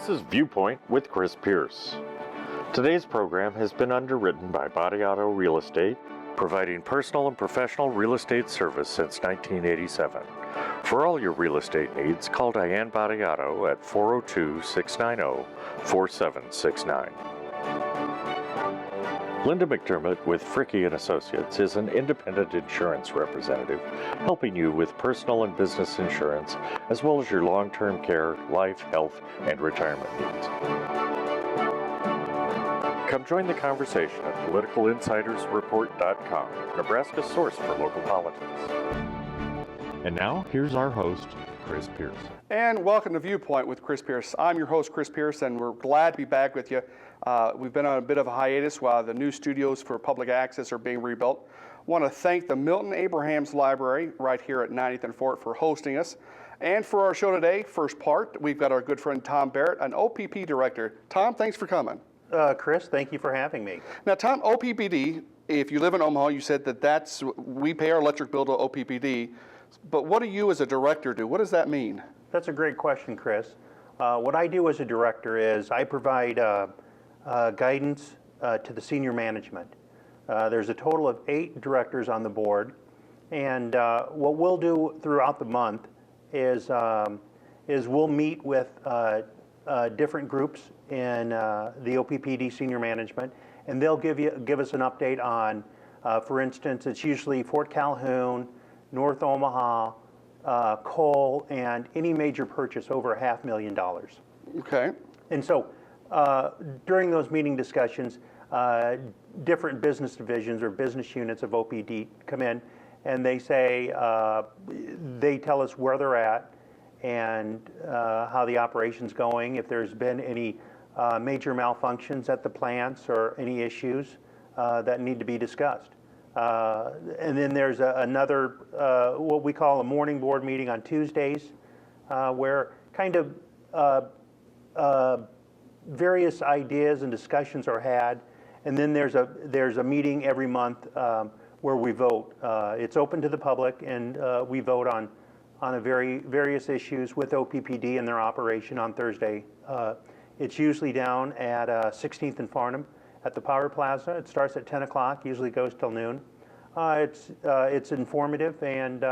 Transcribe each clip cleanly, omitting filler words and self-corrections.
This is Viewpoint with Chris Pierce. Today's program has been underwritten by Body Auto Real Estate, providing personal and professional real estate service since 1987. For all your real estate needs, call Diane Body Auto at 402-690-4769. Linda McDermott with Fricke & Associates is an independent insurance representative helping you with personal and business insurance as well as your long-term care, life, health, and retirement needs. Come join the conversation at PoliticalInsidersReport.com, Nebraska's source for local politics. And now, here's our host, Chris Pierce. And welcome to Viewpoint with Chris Pierce. I'm your host, Chris Pierce, and we're glad to be back with you. We've been on a bit of a hiatus while the new studios for public access are being rebuilt. I want to thank the Milton Abrahams Library right here at 90th and Fort for hosting us. And for our show today, first part, we've got our good friend Tom Barrett, an OPP director. Tom, thanks for coming. Chris, thank you for having me. Now, Tom, OPPD, if you live in Omaha, you said that we pay our electric bill to OPPD, but what do you as a director do? What does that mean? That's a great question, Chris. What I do as a director is I provide guidance to the senior management. There's a total of 8 directors on the board, and what we'll do throughout the month is we'll meet with different groups in the OPPD senior management, and they'll give us an update on, for instance, it's usually Fort Calhoun, North Omaha, coal, and any major purchase over $500,000. Okay. And so during those meeting discussions, different business divisions or business units of OPD come in and they say, they tell us where they're at and how the operation's going, if there's been any major malfunctions at the plants or any issues that need to be discussed. And then there's another, what we call a morning board meeting on Tuesdays, where kind of various ideas and discussions are had. And then there's a meeting every month where we vote. It's open to the public, and we vote on various issues with OPPD and their operation on Thursday. It's usually down at 16th and Farnham at the Power Plaza. It starts at 10 o'clock, usually goes till noon. It's informative, and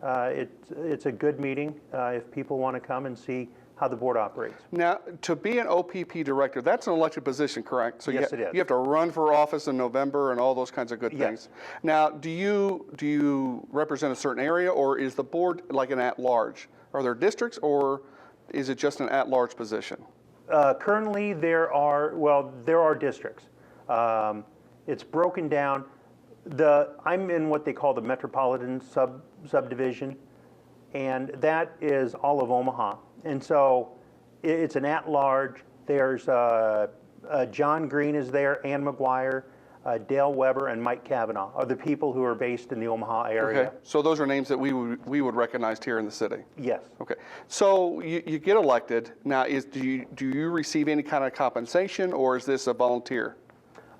it's a good meeting if people want to come and see how the board operates. Now, to be an OPP director, that's an elected position, correct? So yes, it is. You have to run for office in November and all those kinds of good things. Now, do you represent a certain area, or is the board like an at-large? Are there districts, or is it just an at-large position? Currently, there are districts. It's broken down. I'm in what they call the metropolitan subdivision, and that is all of Omaha. And so it's an at-large. There's John Green is there, Ann McGuire, Dale Weber, and Mike Kavanaugh are the people who are based in the Omaha area. Okay, so those are names that we would recognize here in the city. Yes. Okay, so you get elected. Now, do you receive any kind of compensation, or is this a volunteer?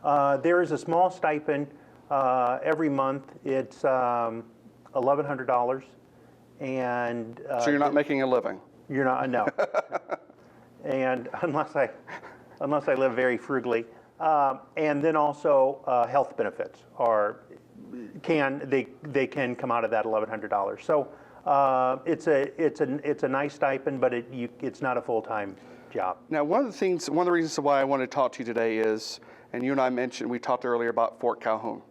There is a small stipend every month. It's $1,100, and so you're not making a living. You're not, no. And unless I live very frugally, and then also health benefits they can come out of that $1,100. So it's a nice stipend, but it's not a full-time job. Now, one of the reasons why I want to talk to you today is, and you and I we talked earlier about Fort Calhoun.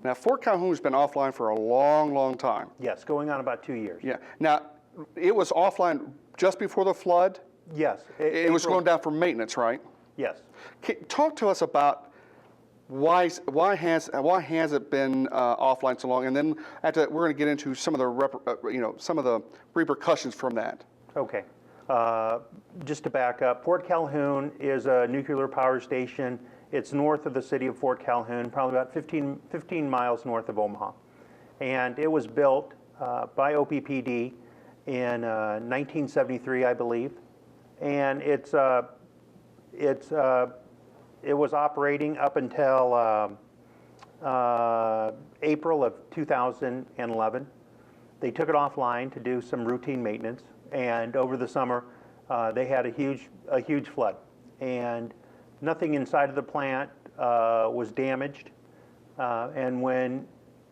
Now, Fort Calhoun's been offline for a long, long time. Yes, going on about 2 years. Yeah. Now, it was offline just before the flood? Yes. It was going down for maintenance, right? Yes. Talk to us about why has it been offline so long, and then after that, we're going to get into some of the repercussions from that. Okay. Just to back up, Fort Calhoun is a nuclear power station. It's north of the city of Fort Calhoun, probably about 15 miles north of Omaha, and it was built by OPPD in 1973, I believe, and it was operating up until April of 2011. They took it offline to do some routine maintenance, and over the summer, they had a huge flood, and nothing inside of the plant was damaged. And when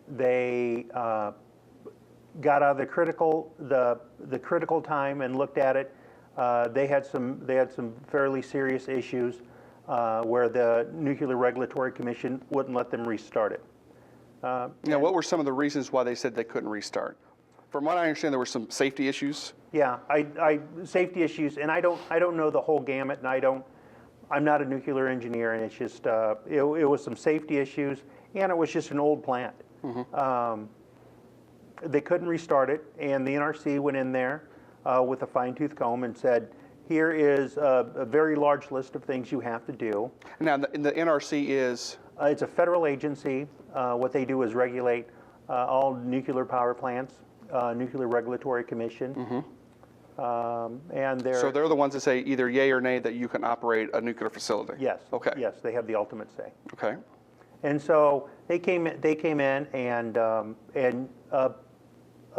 they got out of the critical time and looked at it, they had some fairly serious issues where the Nuclear Regulatory Commission wouldn't let them restart it. Now, what were some of the reasons why they said they couldn't restart? From what I understand, there were some safety issues. Yeah, safety issues, and I don't know the whole gamut, and I'm not a nuclear engineer, and it's just it was some safety issues, and it was just an old plant. They couldn't restart it, and the NRC went in there with a fine-tooth comb and said, here is a very large list of things you have to do. Now, the NRC is? It's a federal agency. What they do is regulate all nuclear power plants, Nuclear Regulatory Commission. And So they're the ones that say either yay or nay that you can operate a nuclear facility? Yes. Okay. Yes, they have the ultimate say. Okay. And so they came in and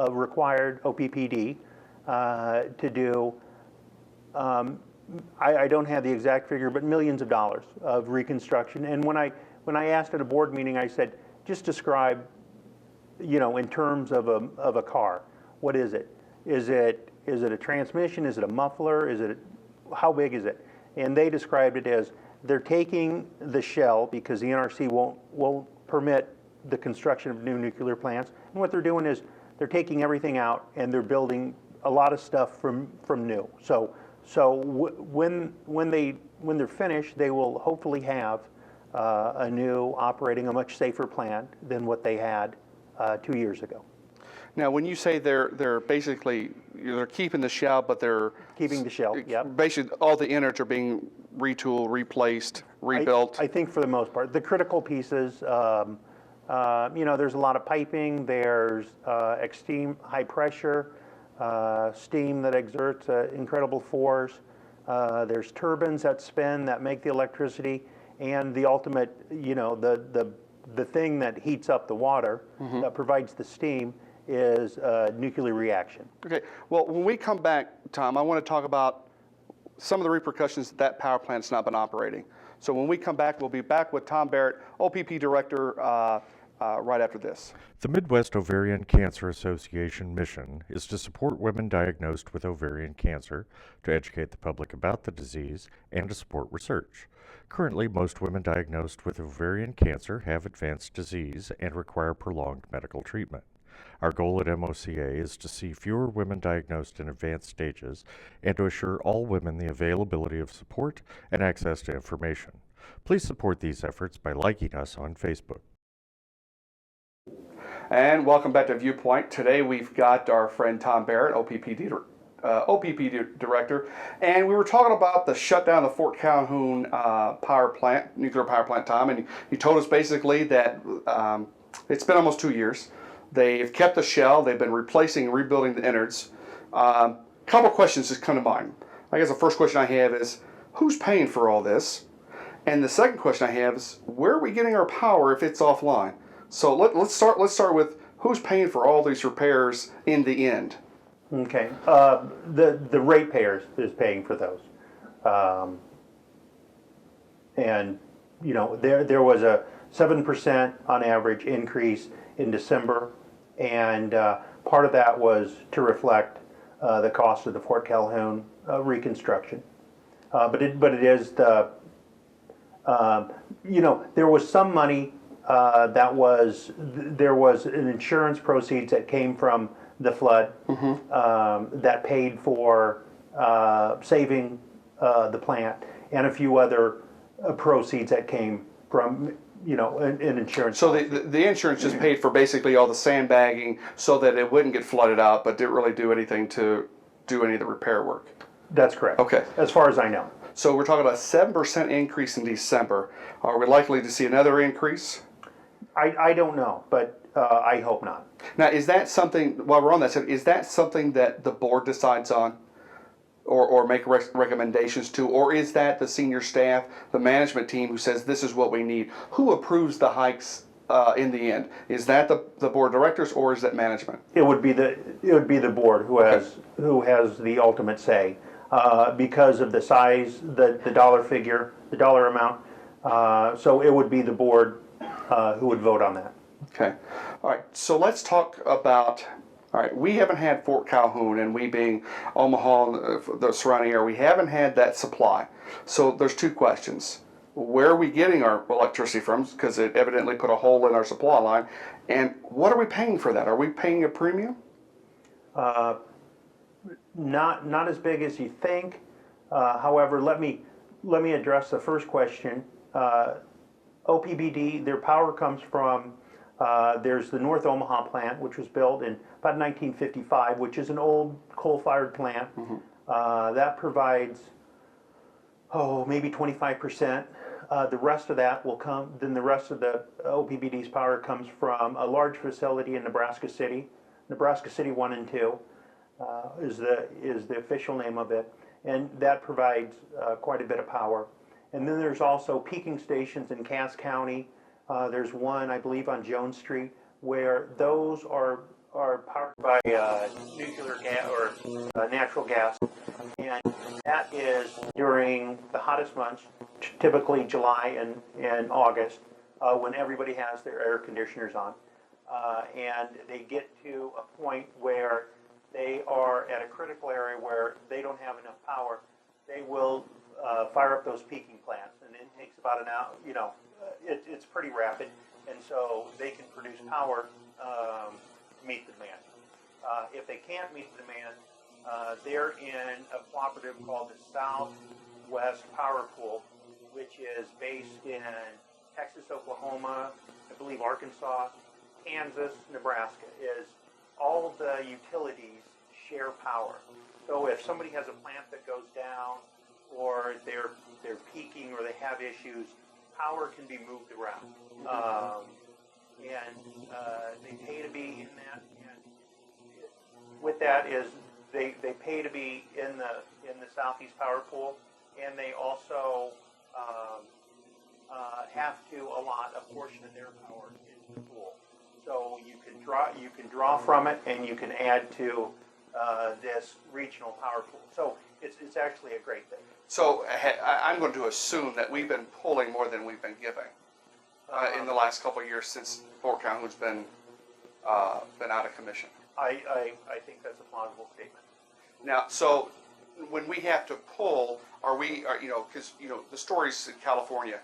required OPPD to do, I don't have the exact figure, but millions of dollars of reconstruction. And when I asked at a board meeting, I said, just describe, in terms of a car, what is it? Is it a transmission? Is it a muffler? How big is it? And they described it as they're taking the shell because the NRC won't permit the construction of new nuclear plants. And what they're doing is they're taking everything out and they're building a lot of stuff from new. So when they're finished, they will hopefully have a new operating a much safer plant than what they had 2 years ago. Now, when you say they're basically they're keeping the shell, but they're keeping the shell. Yep. Basically, all the innards are being retooled, replaced, rebuilt. I think for the most part, the critical pieces. There's a lot of piping. There's extreme high pressure, steam that exerts incredible force. There's turbines that spin that make the electricity, and the ultimate, the thing that heats up the water that provides the steam is nuclear reaction. Okay. Well, when we come back, Tom, I want to talk about some of the repercussions that power plant's not been operating. So when we come back, we'll be back with Tom Barrett, OPP Director, right after this. The Midwest Ovarian Cancer Association mission is to support women diagnosed with ovarian cancer, to educate the public about the disease, and to support research. Currently, most women diagnosed with ovarian cancer have advanced disease and require prolonged medical treatment. Our goal at MOCA is to see fewer women diagnosed in advanced stages and to assure all women the availability of support and access to information. Please support these efforts by liking us on Facebook. And welcome back to Viewpoint. Today we've got our friend Tom Barrett, OPPD Director, and we were talking about the shutdown of the Fort Calhoun nuclear power plant, Tom, and you told us basically that it's been almost 2 years. They've kept the shell, they've been replacing and rebuilding the innards. Couple questions just come to mind. I guess the first question I have is, who's paying for all this? And the second question I have is, where are we getting our power if it's offline? So let's start with who's paying for all these repairs in the end. Okay, the ratepayers is paying for those, and there was a 7% on average increase in December, and part of that was to reflect the cost of the Fort Calhoun reconstruction, but it is the there was some money. There was an insurance proceeds that came from the flood that paid for saving the plant, and a few other proceeds that came from an insurance. So the insurance just paid for basically all the sandbagging so that it wouldn't get flooded out, but didn't really do anything to do any of the repair work. That's correct. Okay. As far as I know. So we're talking about a 7% increase in December. Are we likely to see another increase? I don't know, but I hope not. Now, is that something, while we're on that, is that something that the board decides on or make recommendations to, or is that the senior staff, the management team who says this is what we need? Who approves the hikes in the end? Is that the board of directors or is that management? It would be the board who has the ultimate say. because of the size, the dollar figure, the dollar amount. So it would be the board who would vote on that. Okay. All right. So let's talk about. All right. We haven't had Fort Calhoun, and we being Omaha and the surrounding area, we haven't had that supply. So there's two questions. Where are we getting our electricity from? Because it evidently put a hole in our supply line. And what are we paying for that? Are we paying a premium? Not as big as you think. However, let me address the first question. OPPD, their power comes from, there's the North Omaha plant, which was built in about 1955, which is an old coal-fired plant. That provides, maybe 25%. The rest of that will come, then the rest of the OPPD's power comes from a large facility in Nebraska City. Nebraska City 1 and 2 is the official name of it. And that provides quite a bit of power. And then there's also peaking stations in Cass County. There's one, I believe, on Jones Street, where those are powered by nuclear gas or natural gas. And that is during the hottest months, typically July and August, when everybody has their air conditioners on. And they get to a point where they are at a critical area where they don't have enough power. They will fire up those peaking plants, and it takes about an hour. It's pretty rapid, and so they can produce power to meet the demand. If they can't meet the demand, they're in a cooperative called the Southwest Power Pool, which is based in Texas, Oklahoma, I believe Arkansas, Kansas, Nebraska. Is all the utilities share power. So if somebody has a plant that goes down, or they're peaking, or they have issues, power can be moved around, and they pay to be in that. And with that is they pay to be in the Southeast Power Pool, and they also have to allot a portion of their power into the pool. So you can draw from it, and you can add to this regional power pool. So it's actually a great thing. So I'm going to assume that we've been pulling more than we've been giving in the last couple of years since Fort Calhoun's been out of commission. I think that's a plausible statement. Now, so when we have to pull, because the stories in California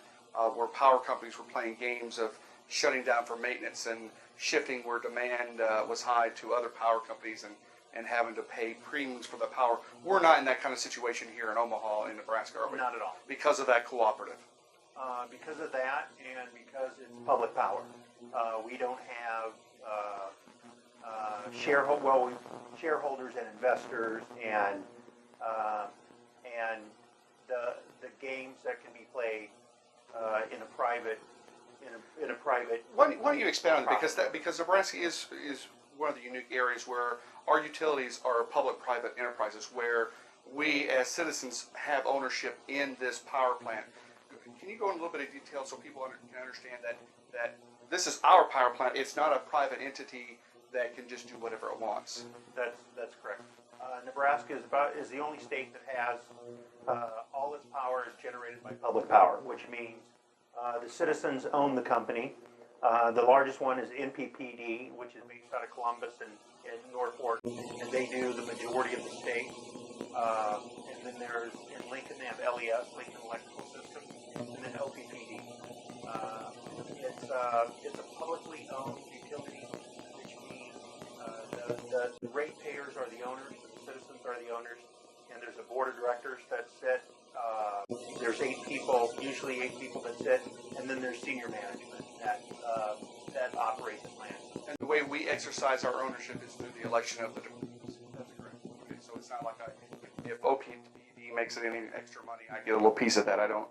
where power companies were playing games of shutting down for maintenance and shifting where demand was high to other power companies and having to pay premiums for the power. We're not in that kind of situation here in Omaha, in Nebraska, are we? Not at all. Because of that cooperative. Because of that, and because it's public power. We don't have shareholders and investors and the games that can be played in a private. Why don't you expand on it? Because Nebraska is one of the unique areas where our utilities are public-private enterprises, where we as citizens have ownership in this power plant. Can you go in a little bit of detail so people can understand that this is our power plant? It's not a private entity that can just do whatever it wants. That's correct. Nebraska is the only state that has all its power is generated by public power, which means the citizens own the company. The largest one is NPPD, which is based out of Columbus and Norfolk, and they do the majority of the state. And then there's in Lincoln they have LES, Lincoln Electrical Systems, and then OPPD. It's a publicly owned utility, which means the ratepayers are the owners, the citizens are the owners, and there's a board of directors that sit. There's 8 people, usually 8 people that sit, and then there's senior management that operates the plant. And the way we exercise our ownership is through the election of the directors. That's correct. Okay, so it's not like if OPPD makes any extra money, I get a little piece of that. I don't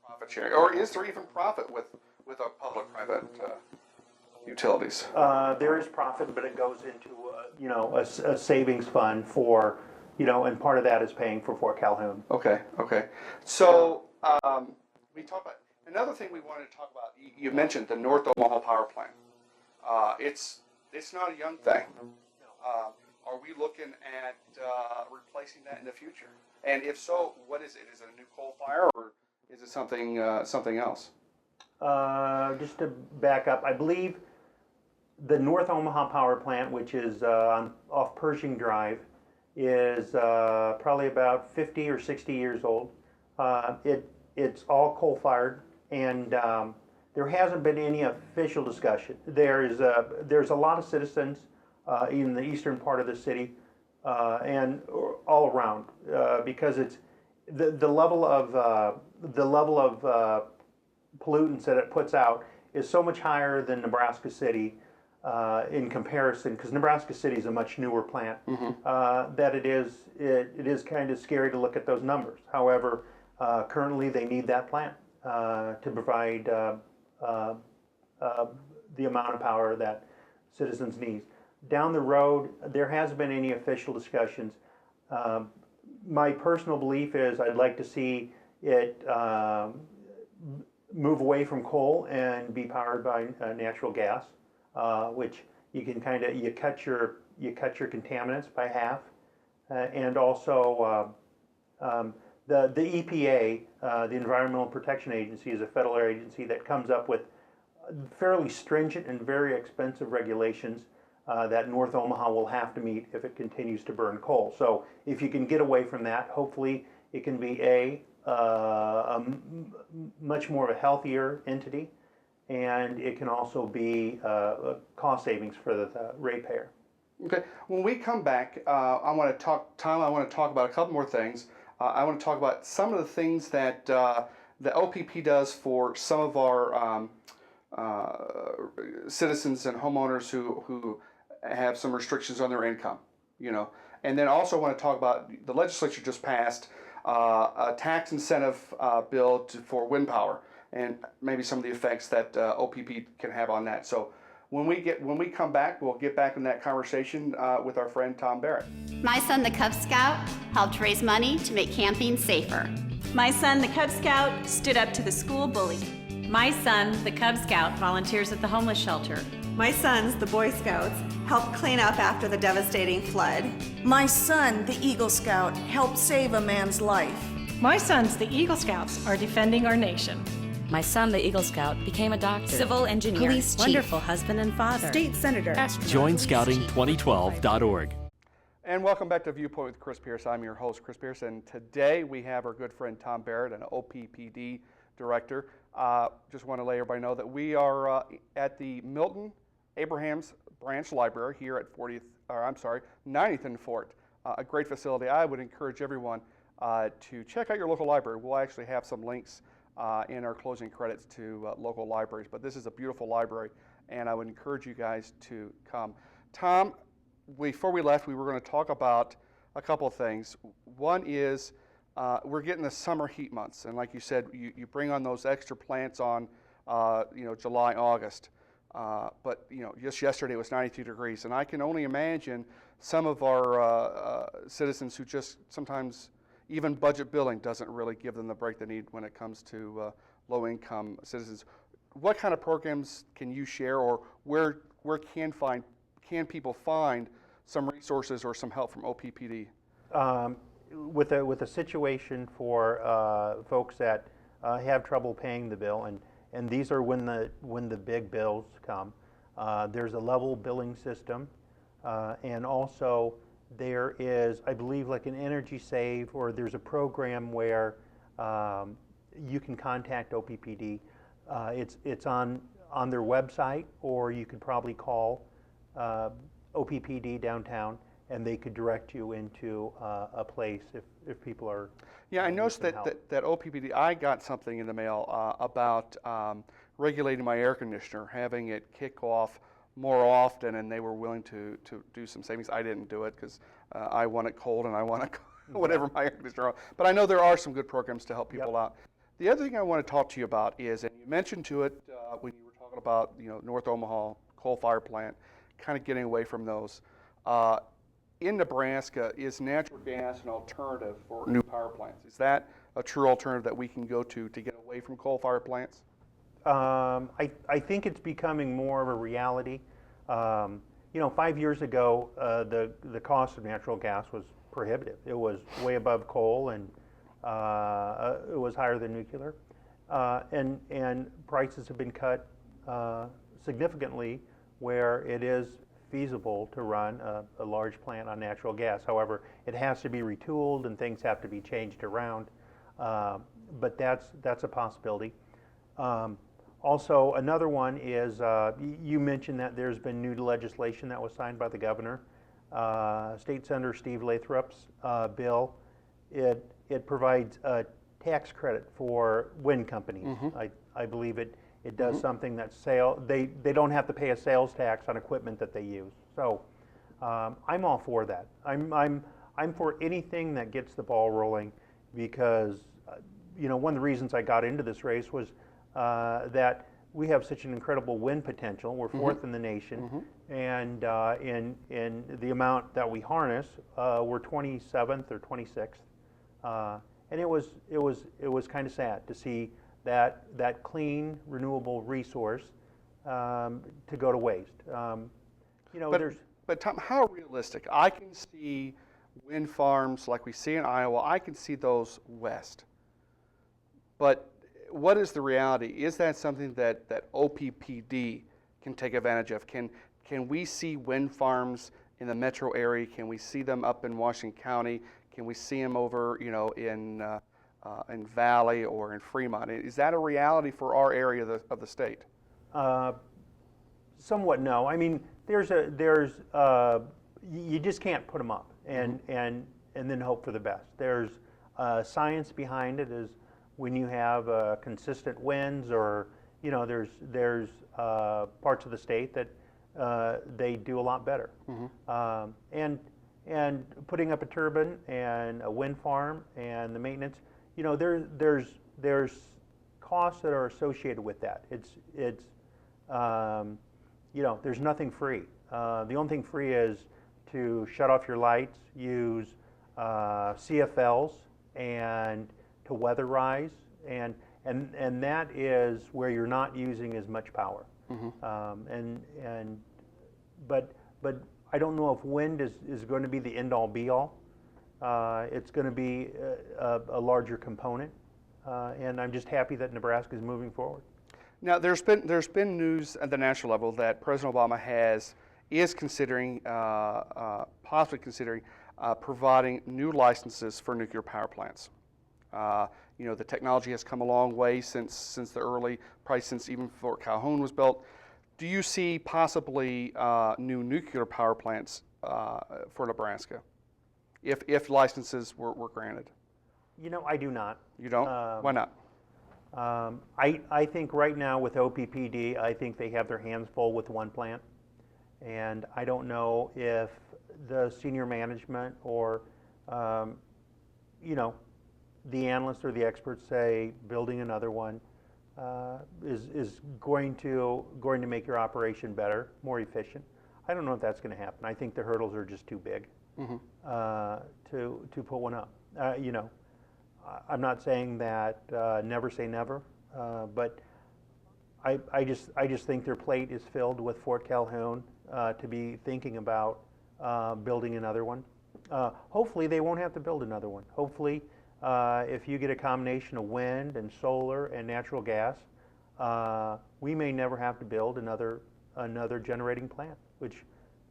profit share. Or is there even profit with our public-private utilities? There is profit, but it goes into a savings fund for. And part of that is paying for Fort Calhoun. Okay. So we talked about another thing we wanted to talk about. You mentioned the North Omaha power plant. It's not a young thing. Are we looking at replacing that in the future? And if so, what is it? Is it a new coal fire, or is it something else? Just to back up, I believe the North Omaha Power Plant, which is off Pershing Drive, is probably about 50 or 60 years old. It's all coal-fired, and there hasn't been any official discussion. There's a lot of citizens in the eastern part of the city and all around because it's the level of pollutants that it puts out is so much higher than Nebraska City in comparison, because Nebraska City is a much newer plant, that it is kind of scary to look at those numbers. However, currently they need that plant to provide the amount of power that citizens need. Down the road, there hasn't been any official discussions. My personal belief is I'd like to see it move away from coal and be powered by natural gas, which you can you cut your contaminants by half, and also the EPA, the Environmental Protection Agency, is a federal agency that comes up with fairly stringent and very expensive regulations that North Omaha will have to meet if it continues to burn coal. So if you can get away from that, hopefully it can be a much more of a healthier entity, and it can also be cost savings for the ratepayer. Okay. When we come back, I want to talk about a couple more things. I want to talk about some of the things that the OPP does for some of our citizens and homeowners who have some restrictions on their income, And then also want to talk about the legislature just passed a tax incentive bill for wind power, and maybe some of the effects that OPP can have on that. So when we come back, we'll get back in that conversation with our friend Tom Barrett. My son, the Cub Scout, helped raise money to make camping safer. My son, the Cub Scout, stood up to the school bully. My son, the Cub Scout, volunteers at the homeless shelter. My sons, the Boy Scouts, helped clean up after the devastating flood. My son, the Eagle Scout, helped save a man's life. My sons, the Eagle Scouts, are defending our nation. My son, the Eagle Scout, became a doctor, civil engineer, police chief, wonderful husband and father, state senator. JoinScouting2012.org. And welcome back to Viewpoint with Chris Pierce. I'm your host, Chris Pierce, and today we have our good friend Tom Barrett, an OPPD director. Just want to let everybody know that we are at the Milton Abrahams Branch Library here at 90th and Fort. A great facility. I would encourage everyone to check out your local library. We'll actually have some links in our closing credits to local libraries, but this is a beautiful library, and I would encourage you guys to come. Tom, before we left, we were going to talk about a couple of things. One is we're getting the summer heat months, and like you said, you bring on those extra plants on July, August. But just yesterday it was 92 degrees, and I can only imagine some of our citizens who just sometimes even budget billing doesn't really give them the break they need when it comes to low-income citizens. What kind of programs can you share, or where can people find some resources or some help from OPPD? With a situation for folks that have trouble paying the bill, and these are when the big bills come. There's a level billing system, and also there is, I believe, like an Energy Save, or there's a program where you can contact OPPD. It's on their website, or you could probably call OPPD downtown, and they could direct you into a place if people are. Yeah, I noticed that OPPD, I got something in the mail about regulating my air conditioner, having it kick off more often, and they were willing to do some savings. I didn't do it because I want it cold and I want it whatever my air conditioner. But I know there are some good programs to help people out. The other thing I want to talk to you about is, and you mentioned to it when you were talking about North Omaha coal-fired plant, kind of getting away from those. In Nebraska, is natural gas an alternative for new power plants? Is that a true alternative that we can go to get away from coal-fired plants? I think it's becoming more of a reality. 5 years ago, the cost of natural gas was prohibitive. It was way above coal, and it was higher than nuclear. And prices have been cut significantly where it is feasible to run a large plant on natural gas. However, it has to be retooled and things have to be changed around. But that's a possibility. Also, another one is, you mentioned that there's been new legislation that was signed by the governor. State Senator Steve Lathrop's bill, it provides a tax credit for wind companies. I believe it does something that they don't have to pay a sales tax on equipment that they use. So I'm all for that. I'm for anything that gets the ball rolling, because one of the reasons I got into this race was that we have such an incredible wind potential. We're fourth in the nation, and in the amount that we harness, we're 27th or 26th. And it was kind of sad to see that clean, renewable resource to go to waste. But Tom, how realistic? I can see wind farms like we see in Iowa. I can see those west. But what is the reality? Is that something that OPPD can take advantage of? Can we see wind farms in the metro area? Can we see them up in Washington County? Can we see them over, in Valley or in Fremont? Is that a reality for our area of the state? Somewhat no. I mean, you just can't put them up and then hope for the best. There's science behind it. Is when you have consistent winds, or there's parts of the state that they do a lot better. And putting up a turbine and a wind farm and the maintenance, there's costs that are associated with that. There's nothing free. The only thing free is to shut off your lights, use CFLs, and to weatherize, and that is where you're not using as much power. But I don't know if wind is going to be the end-all be-all. It's going to be a larger component, and I'm just happy that Nebraska is moving forward. Now, there's been news at the national level that President Obama is considering, possibly considering, providing new licenses for nuclear power plants. The technology has come a long way since the early, probably since even Fort Calhoun was built. Do you see possibly new nuclear power plants for Nebraska, if licenses were granted? I do not. You don't? Why not? I think right now with OPPD, I think they have their hands full with one plant, and I don't know if the senior management or the analysts or the experts say building another one is going to make your operation better, more efficient. I don't know if that's going to happen. I think the hurdles are just too big to put one up. I'm not saying that never say never, but I just think their plate is filled with Fort Calhoun to be thinking about building another one. Hopefully they won't have to build another one. Hopefully if you get a combination of wind and solar and natural gas, we may never have to build another generating plant,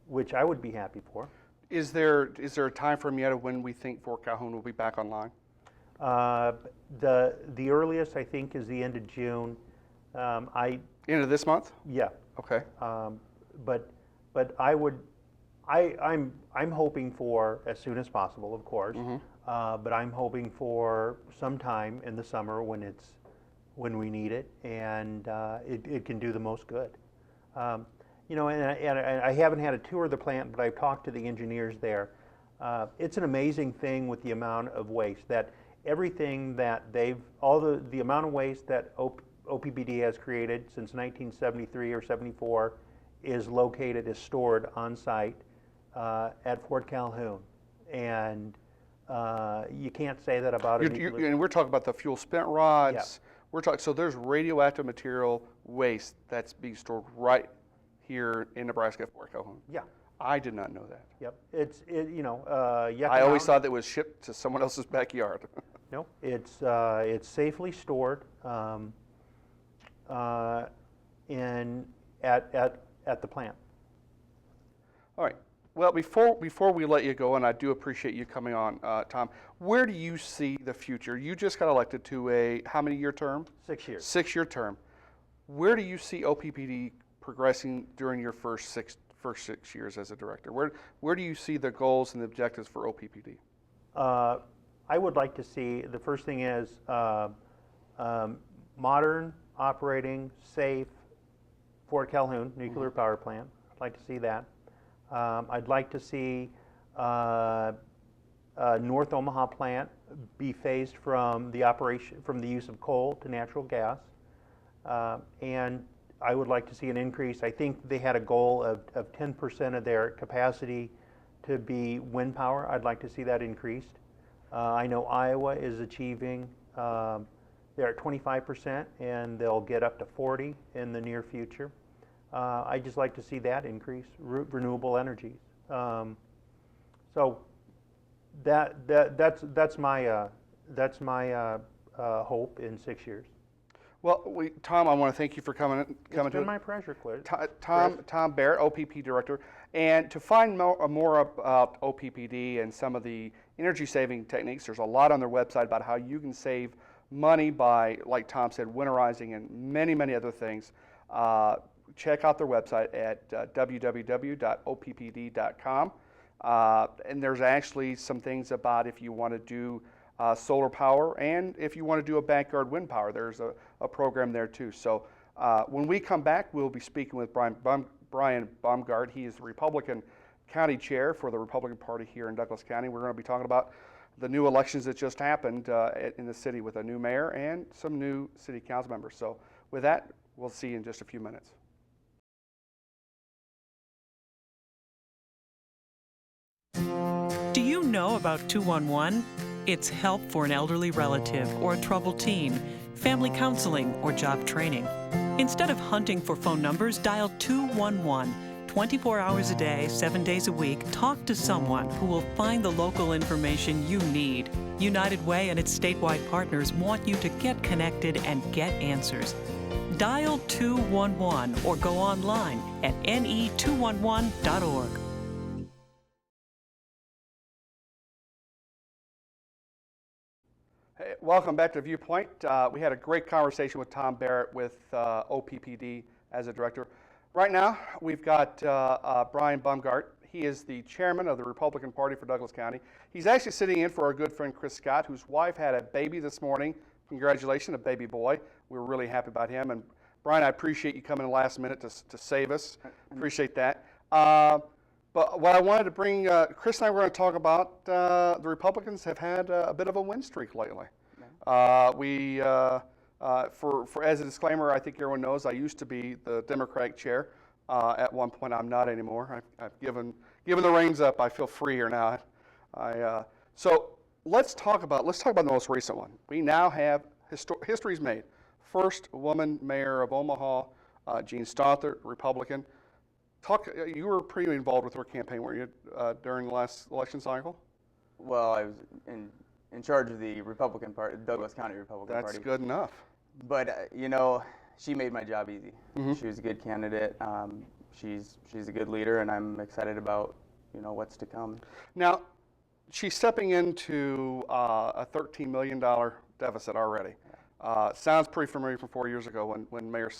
which I would be happy for. Is there a time frame yet of when we think Fort Calhoun will be back online? The earliest I think is the end of June. End of this month? Yeah. Okay. But I'm hoping for as soon as possible, of course. But I'm hoping for sometime in the summer when we need it, and it can do the most good. And I haven't had a tour of the plant, but I've talked to the engineers there. It's an amazing thing with the amount of waste that everything that the amount of waste that OPPD has created since 1973 or 74 is stored on site at Fort Calhoun, and you can't say that about it. And we're talking about the fuel spent rods. Yeah. We're talking. So there's radioactive material waste that's being stored right here in Nebraska at Fort Calhoun. Yeah. I did not know that. Yep, Yucca I always Mountain- thought that was shipped to someone else's backyard. No, it's safely stored in at the plant. All right. Well, before we let you go, and I do appreciate you coming on, Tom, where do you see the future? You just got elected to a how many year term? 6 years. 6 year term. Where do you see OPPD progressing during your first 6 years as a director? Where do you see the goals and the objectives for OPPD? I would like to see, the first thing is modern, operating, safe Fort Calhoun nuclear power plant. I'd like to see that. I'd like to see North Omaha plant be phased from the use of coal to natural gas. And I would like to see an increase. I think they had a goal of 10% of their capacity to be wind power. I'd like to see that increased. I know Iowa is achieving, they're at 25% and they'll get up to 40 in the near future. I'd just like to see that increase, renewable energies. So that's my hope in 6 years. Well, Tom, I want to thank you for coming. It's been my pleasure, Chris. Tom Barrett, OPP Director. And to find more about OPPD and some of the energy saving techniques, there's a lot on their website about how you can save money by, like Tom said, winterizing and many, many other things. Check out their website at www.oppd.com. And there's actually some things about if you want to do solar power, and if you want to do a backyard wind power, there's a program there too. So when we come back, we'll be speaking with Bryan Baumgart. He is the Republican County Chair for the Republican Party here in Douglas County. We're going to be talking about the new elections that just happened in the city with a new mayor and some new city council members. So with that, we'll see you in just a few minutes. Do you know about 211? It's help for an elderly relative or a troubled teen, family counseling, or job training. Instead of hunting for phone numbers, dial 211. 24 hours a day, 7 days a week, talk to someone who will find the local information you need. United Way and its statewide partners want you to get connected and get answers. Dial 211 or go online at ne211.org. Hey, welcome back to Viewpoint. We had a great conversation with Tom Barrett with OPPD as a director. Right now, we've got Bryan Baumgart. He is the chairman of the Republican Party for Douglas County. He's actually sitting in for our good friend Chris Scott, whose wife had a baby this morning. Congratulations, a baby boy. We're really happy about him. And Bryan, I appreciate you coming in the last minute to save us. Appreciate that. But what I wanted to bring, Chris and I were going to talk about, the Republicans have had a bit of a win streak lately. As a disclaimer, I think everyone knows I used to be the Democratic chair. At one point, I'm not anymore. I've given the reins up. I feel freer now. So let's talk about the most recent one. We now have history's made. First woman mayor of Omaha, Jean Stothert, Republican. You were pretty involved with her campaign, weren't you, during the last election cycle? Well, I was in charge of the Republican Party, Douglas County Republican Party. That's good enough. But she made my job easy. Mm-hmm. She was a good candidate. She's a good leader, and I'm excited about what's to come. Now, she's stepping into a $13 million deficit already. Sounds pretty familiar from 4 years ago when Mayor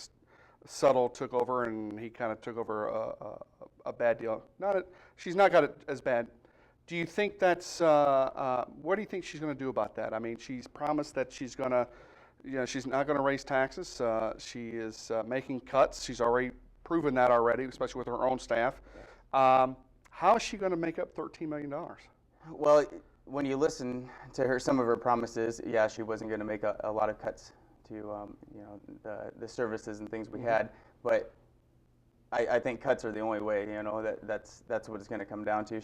Suttle took over, and he kind of took over a bad deal. She's not got it as bad. Do you think that's, what do you think she's going to do about that? I mean, she's promised that she's going to, she's not going to raise taxes. She is making cuts. She's already proven that already, especially with her own staff. How is she going to make up $13 million? Well, when you listen to some of her promises, yeah, she wasn't going to make a lot of cuts to the services and things we had, but I think cuts are the only way. That's what it's going to come down to.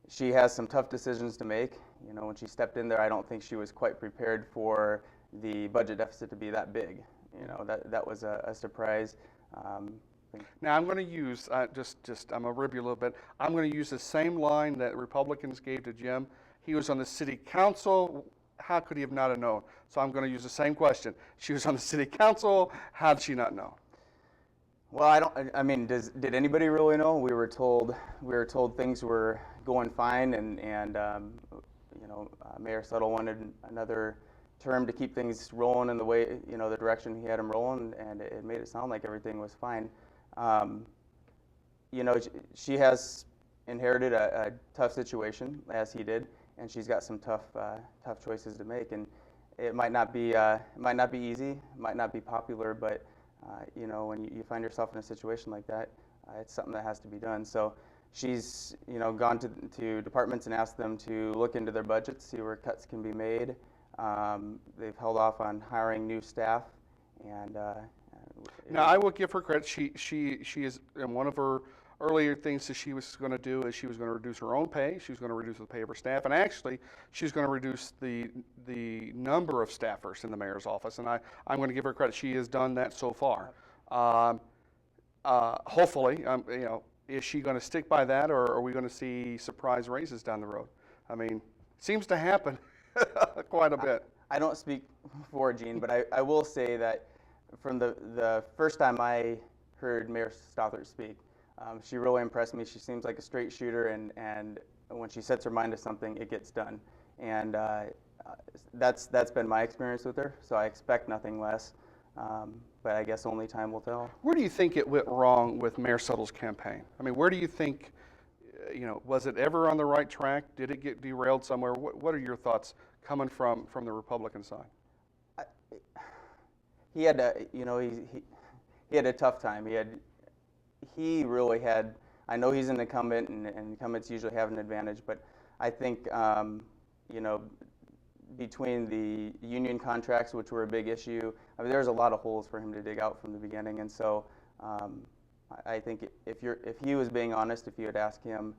She has some tough decisions to make. When she stepped in there, I don't think she was quite prepared for the budget deficit to be that big. That was a surprise. think. Now I'm going to use, I'm going to rib you a little bit. I'm going to use the same line that Republicans gave to Jim. He was on the city council. How could he have not have known? So I'm going to use the same question. She was on the city council. How did she not know? Well, did anybody really know? We were told things were going fine, and Mayor Settle wanted another term to keep things rolling in the way, the direction he had them rolling, and it made it sound like everything was fine. She has inherited a tough situation, as he did, and she's got some tough choices to make, and it might not be easy, it might not be popular, but when you find yourself in a situation like that, it's something that has to be done. So she's gone to departments and asked them to look into their budgets, see where cuts can be made. They've held off on hiring new staff, and now I will give her credit. She is, in one of her earlier things that she was going to do is she was going to reduce her own pay. She was going to reduce the pay of her staff, and actually she's going to reduce the number of staffers in the mayor's office. And I'm going to give her credit. She has done that so far. Hopefully, is she going to stick by that, or are we going to see surprise raises down the road? I mean, it seems to happen quite a bit. I don't speak for Jean, but I will say that from the first time I heard Mayor Stothert speak, she really impressed me. She seems like a straight shooter, and when she sets her mind to something, it gets done. And that's been my experience with her, so I expect nothing less. But I guess only time will tell. Where do you think it went wrong with Mayor Settle's campaign? I mean, where do you think, was it ever on the right track? Did it get derailed somewhere? What are your thoughts coming from the Republican side? He had he had a tough time. He really had. I know he's an incumbent, and incumbents usually have an advantage, but I think between the union contracts, which were a big issue, there's a lot of holes for him to dig out from the beginning. And so I think if he was being honest, if you had asked him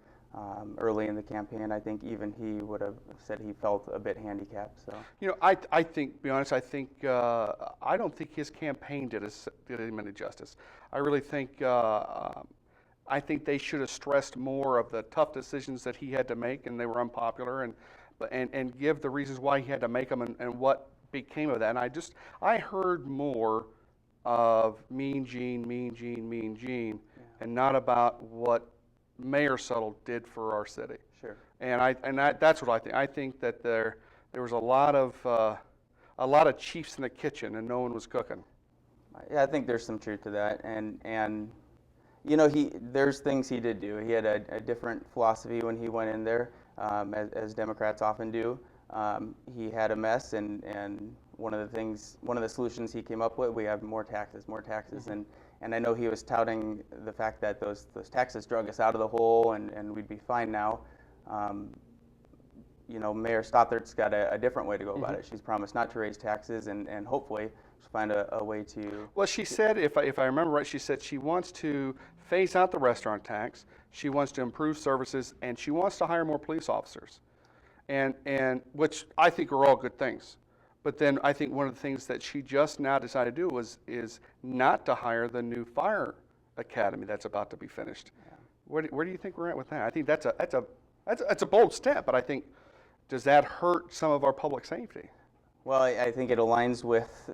early in the campaign, I think even he would have said he felt a bit handicapped. So I think, to be honest, I don't think his campaign did him any justice. I really think I think they should have stressed more of the tough decisions that he had to make, and they were unpopular, and give the reasons why he had to make them and what became of that. And I heard more of Mean Gene, and not about what Mayor Settle did for our city. Sure. And that's what I think. I think that there was a lot of chiefs in the kitchen and no one was cooking. Yeah, I think there's some truth to that, and there's things he did do. He had a different philosophy when he went in there, as Democrats often do. He had a mess, and one of the solutions he came up with, we have more taxes, mm-hmm. and I know he was touting the fact that those taxes drug us out of the hole, and we'd be fine now. Mayor Stothart's got a different way to go about mm-hmm. it. She's promised not to raise taxes, and hopefully she'll find a way to. Well, she said, if I remember right, she said she wants to phase out the restaurant tax, she wants to improve services, and she wants to hire more police officers, and which I think are all good things. But then I think one of the things that she just now decided to do is not to hire the new fire academy that's about to be finished. Yeah. Where do you think we're at with that? I think that's a bold step, but I think, does that hurt some of our public safety? Well, I think it aligns with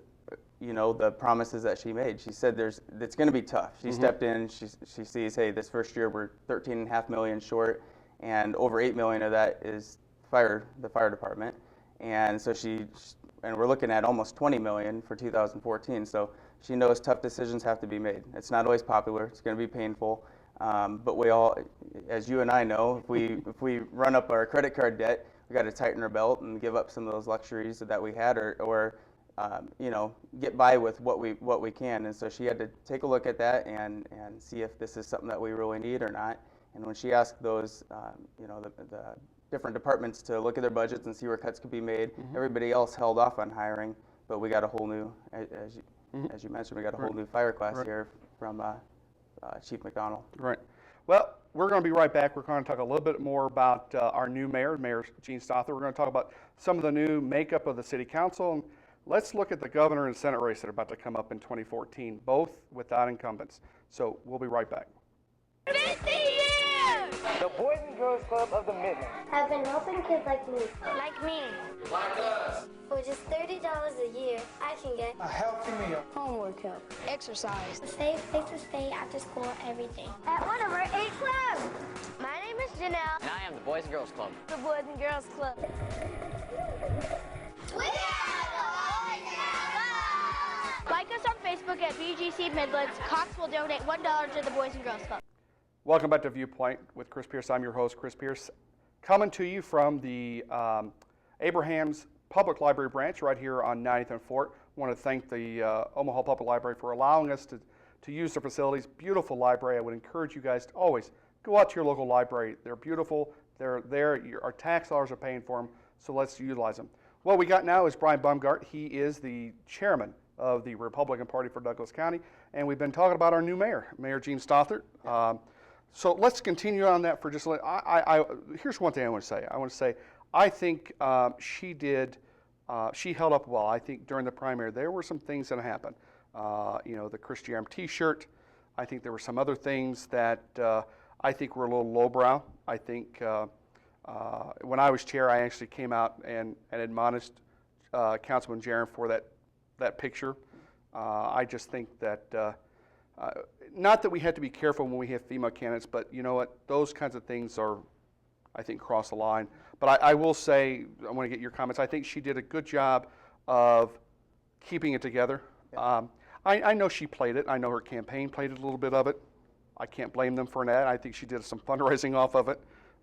the promises that she made. She said it's going to be tough. She mm-hmm. stepped in. She sees, hey, this first year we're $13.5 million short, and over $8 million of that is the fire department, and so and we're looking at almost $20 million for 2014. So she knows tough decisions have to be made. It's not always popular. It's going to be painful, but we all, as you and I know, if we run up our credit card debt, we got to tighten our belt and give up some of those luxuries that we had, or get by with what we can. And so she had to take a look at that and see if this is something that we really need or not. And when she asked those, the different departments to look at their budgets and see where cuts could be made, mm-hmm. everybody else held off on hiring. But we got a whole new, as you mentioned, we got a whole new fire class here from Chief McDonald. Right. Well, we're going to be right back. We're going to talk a little bit more about our new mayor, Mayor Gene Stothert. We're going to talk about some of the new makeup of the city council, and let's look at the governor and Senate race that are about to come up in 2014, both without incumbents. So we'll be right back. 50 years! The Boys and Girls Club of the Midlands have been helping kids like me. Like me. Like us. For just $30 a year, I can get a healthy meal, homework help, exercise, a safe place to stay after school, everything. At one of our 8 clubs. My name is Janelle. And I am the Boys and Girls Club. The Boys and Girls Club. We are the Boys and Girls Club! Like us on Facebook at BGC Midlands. Cox will donate $1 to the Boys and Girls Club. Welcome back to Viewpoint with Chris Pierce. I'm your host, Chris Pierce, coming to you from the Abraham's Public Library branch right here on 90th and Fort. I want to thank the Omaha Public Library for allowing us to use their facilities. Beautiful library. I would encourage you guys to always go out to your local library. They're beautiful. They're there. Our tax dollars are paying for them, so let's utilize them. What we got now is Bryan Baumgart. He is the chairman of the Republican Party for Douglas County, and we've been talking about our new mayor, Mayor Gene Stothert. So let's continue on that for just a little. Here's one thing I want to say. I think she held up well. I think during the primary there were some things that happened. The Chris Jerem T-shirt. I think there were some other things that I think were a little lowbrow. I think when I was chair, I actually came out and admonished Councilman Jerem for that picture. I just think that not that we have to be careful when we have female candidates, but you know what? Those kinds of things are, I think, cross the line. But I will say, I want to get your comments. I think she did a good job of keeping it together. Yeah. I know she played it. I know her campaign played a little bit of it. I can't blame them for that. I think she did some fundraising off of it.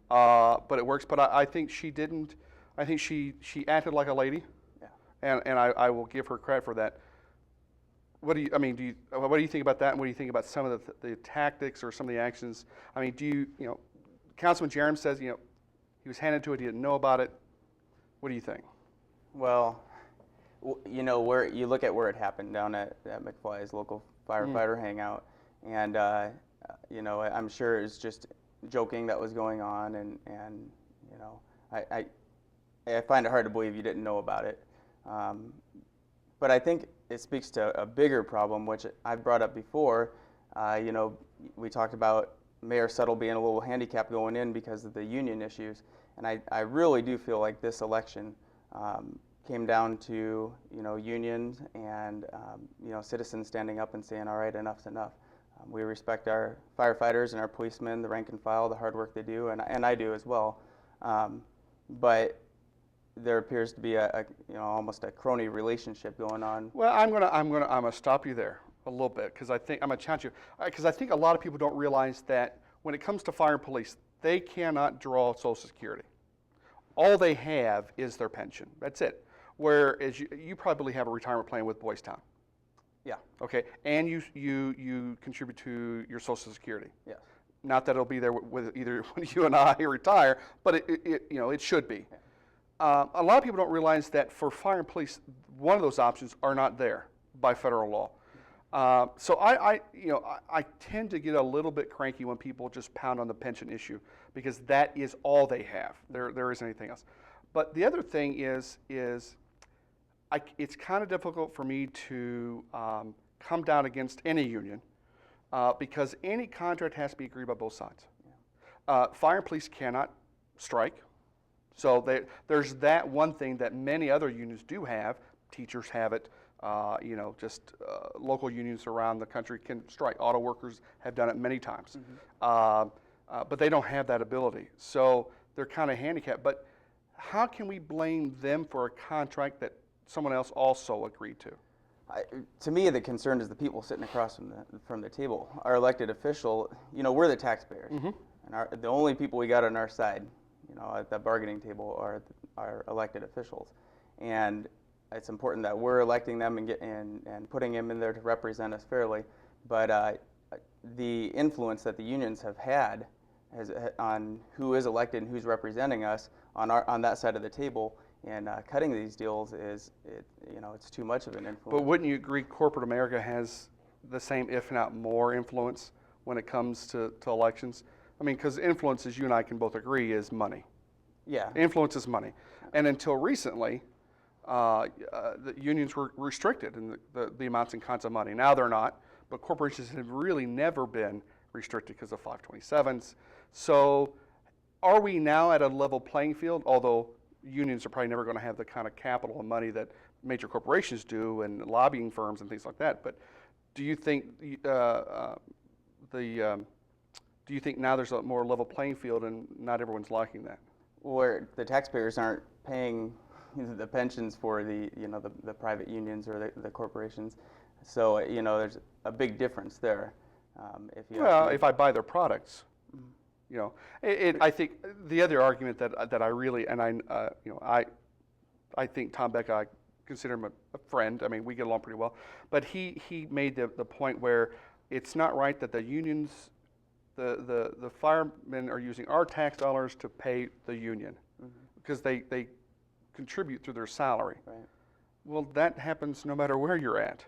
But it works. But I think she didn't. I think she acted like a lady. Yeah. And I will give her credit for that. What do you think about that, and what do you think about some of the tactics or some of the actions? I mean, Councilman Jerem says, he was handed to it, he didn't know about it. What do you think? Well, where you look at where it happened down at McFly's local firefighter hangout, and I'm sure it was just joking that was going on, and I find it hard to believe you didn't know about it. But I think it speaks to a bigger problem, which I've brought up before. We talked about Mayor Settle being a little handicapped going in because of the union issues, and I really do feel like this election came down to unions and citizens standing up and saying, all right, enough's enough. We respect our firefighters and our policemen, the rank and file, the hard work they do, and I do as well. But there appears to be almost a crony relationship going on. Well, I'm gonna stop you there a little bit, because I think I'm gonna challenge you, because I think a lot of people don't realize that when it comes to fire and police, they cannot draw Social Security. All they have is their pension. That's it. Whereas you probably have a retirement plan with Boys Town. Yeah. Okay, and you contribute to your Social Security. Yes. Not that it'll be there with either when you and I retire, but it should be. Yeah. A lot of people don't realize that for fire and police, one of those options are not there by federal law. So I tend to get a little bit cranky when people just pound on the pension issue, because that is all they have. There isn't anything else. But the other thing is it's kind of difficult for me to come down against any union because any contract has to be agreed by both sides. Yeah. Fire and police cannot strike. So there's that one thing that many other unions do have. Teachers have it. Local unions around the country can strike. Auto workers have done it many times. Mm-hmm. But they don't have that ability. So they're kind of handicapped. But how can we blame them for a contract that someone else also agreed to? To me, the concern is the people sitting across from the table. Our elected official, we're the taxpayers. Mm-hmm. And the only people we got on our side at the bargaining table are our elected officials, and it's important that we're electing them and putting them in there to represent us fairly. But the influence that the unions have had on who is elected and who's representing us on that side of the table, and cutting these deals it's too much of an influence. But wouldn't you agree corporate America has the same, if not more, influence when it comes to elections? I mean, because influence, as you and I can both agree, is money. Yeah. Influence is money. And until recently, the unions were restricted in the amounts and kinds of money. Now they're not, but corporations have really never been restricted because of 527s. So are we now at a level playing field, although unions are probably never going to have the kind of capital and money that major corporations do and lobbying firms and things like that, but do you think do you think now there's a more level playing field and not everyone's liking that? Where the taxpayers aren't paying the pensions for the private unions or the corporations, so there's a big difference there. If I buy their products, I think the other argument that I really and I think Tom Beck, I consider him a friend. I mean, we get along pretty well, but he made the point where it's not right that the unions, the firemen are using our tax dollars to pay the union because they contribute through their salary. Right. Well, that happens no matter where you're at.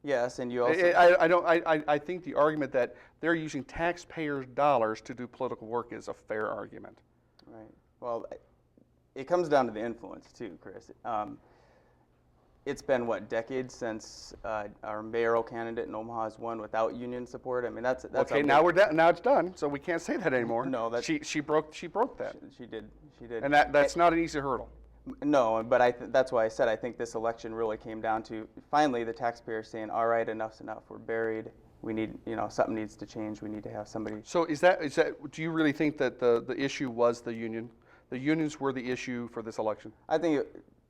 Yes, and you also. I think the argument that they're using taxpayers' dollars to do political work is a fair argument. Right. Well, it comes down to the influence too, Chris. It's been decades since our mayoral candidate in Omaha has won without union support. I mean, that's okay. Now it's done, so we can't say that anymore. No, she broke that. She did, and that's not an easy hurdle. No, but that's why I said I think this election really came down to finally the taxpayers saying, all right, enough's enough. We're buried. We need, something needs to change. We need to have somebody. So is that? Do you really think that the issue was the union? The unions were the issue for this election? I think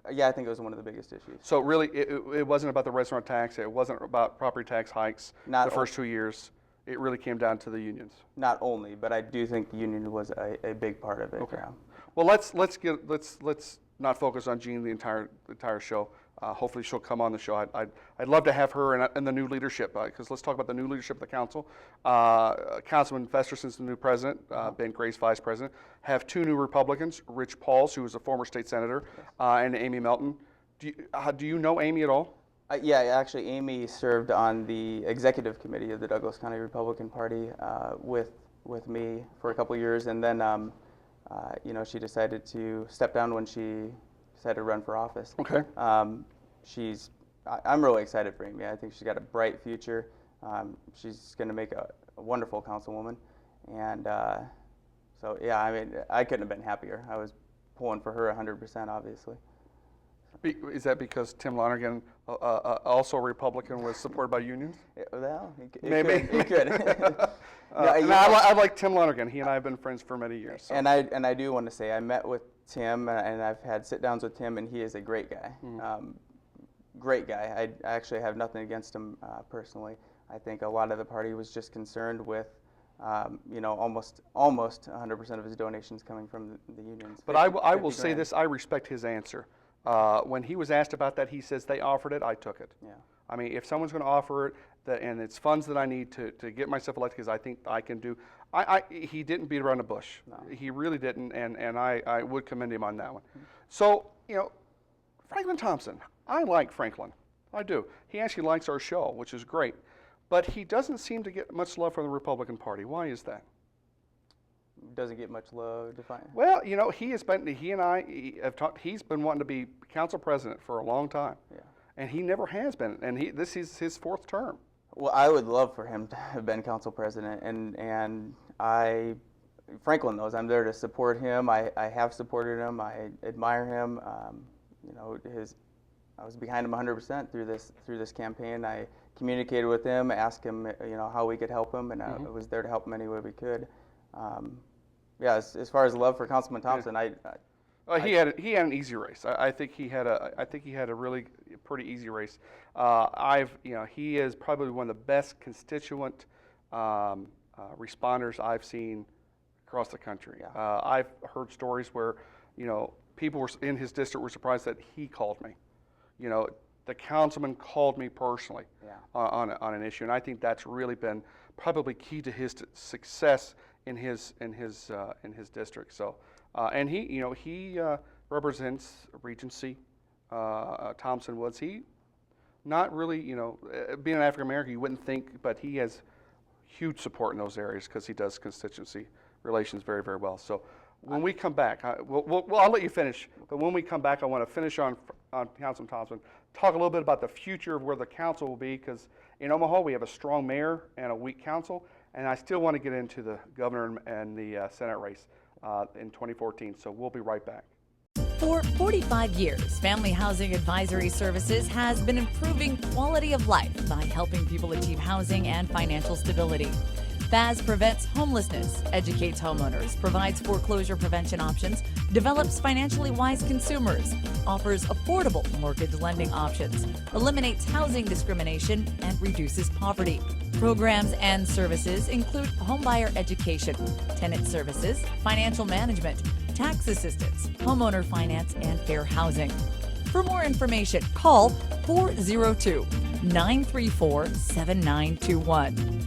it was one of the biggest issues. So really, it wasn't about the restaurant tax. It wasn't about property tax hikes. The first 2 years, it really came down to the unions. Not only, but I do think the union was a big part of it. Okay. Yeah. Well, let's not focus on Jean the entire show. Hopefully she'll come on the show. I'd love to have her and the new leadership, because let's talk about the new leadership of the council. Councilman Festerson's the new president, Ben Gray's vice president. Have two new Republicans, Rich Pauls, who is a former state senator, and Amy Melton. Do you know Amy at all? Yeah, actually, Amy served on the executive committee of the Douglas County Republican Party with me for a couple years, and then she decided to step down when she decided to run for office. Okay. I'm really excited for Amy. I think she's got a bright future. She's going to make a wonderful councilwoman, and so yeah, I mean, I couldn't have been happier. I was pulling for her 100%, obviously. Is that because Tim Lonergan, also a Republican, was supported by unions? Well, maybe. He could. I like Tim Lonergan. He and I have been friends for many years. So. And I do want to say I met with Tim and I've had sit-downs with Tim, and he is a great guy. Great guy. I actually have nothing against him personally. I think a lot of the party was just concerned with almost 100% of his donations coming from the unions. But I will say this: I respect his answer. When he was asked about that, he says they offered it, I took it. Yeah. I mean, if someone's going to offer it, and it's funds that I need to get myself elected, because I think I can do. He didn't beat around the bush. No. He really didn't, and I would commend him on that one. So Franklin Thompson. I like Franklin. I do. He actually likes our show, which is great. But he doesn't seem to get much love from the Republican Party. Why is that? Doesn't get much love defined. Well, he and I have talked. He's been wanting to be council president for a long time. Yeah. And he never has been. And this is his fourth term. Well, I would love for him to have been council president, and Franklin knows I'm there to support him. I have supported him. I admire him. I was behind him 100% through this campaign. I communicated with him, asked him, how we could help him, and I was there to help him any way we could. As far as love for Councilman Thompson, he had an easy race. I think he had a really pretty easy race. He is probably one of the best constituent responders I've seen across the country. Yeah. I've heard stories where people in his district were surprised that he called me. The councilman called me personally on an issue, and I think that's really been probably key to his success in his district. So, and he represents Regency. Thompson Woods. He not really, being an African American, you wouldn't think, but he has huge support in those areas because he does constituency relations very, very well. So, When we come back, I'll let you finish, but when we come back, I want to finish on Councilman Thompson, talk a little bit about the future of where the council will be, because in Omaha, we have a strong mayor and a weak council, and I still want to get into the governor and the Senate race in 2014, so we'll be right back. For 45 years, Family Housing Advisory Services has been improving quality of life by helping people achieve housing and financial stability. FAS prevents homelessness, educates homeowners, provides foreclosure prevention options, develops financially wise consumers, offers affordable mortgage lending options, eliminates housing discrimination, and reduces poverty. Programs and services include homebuyer education, tenant services, financial management, tax assistance, homeowner finance, and fair housing. For more information, call 402-934-7921.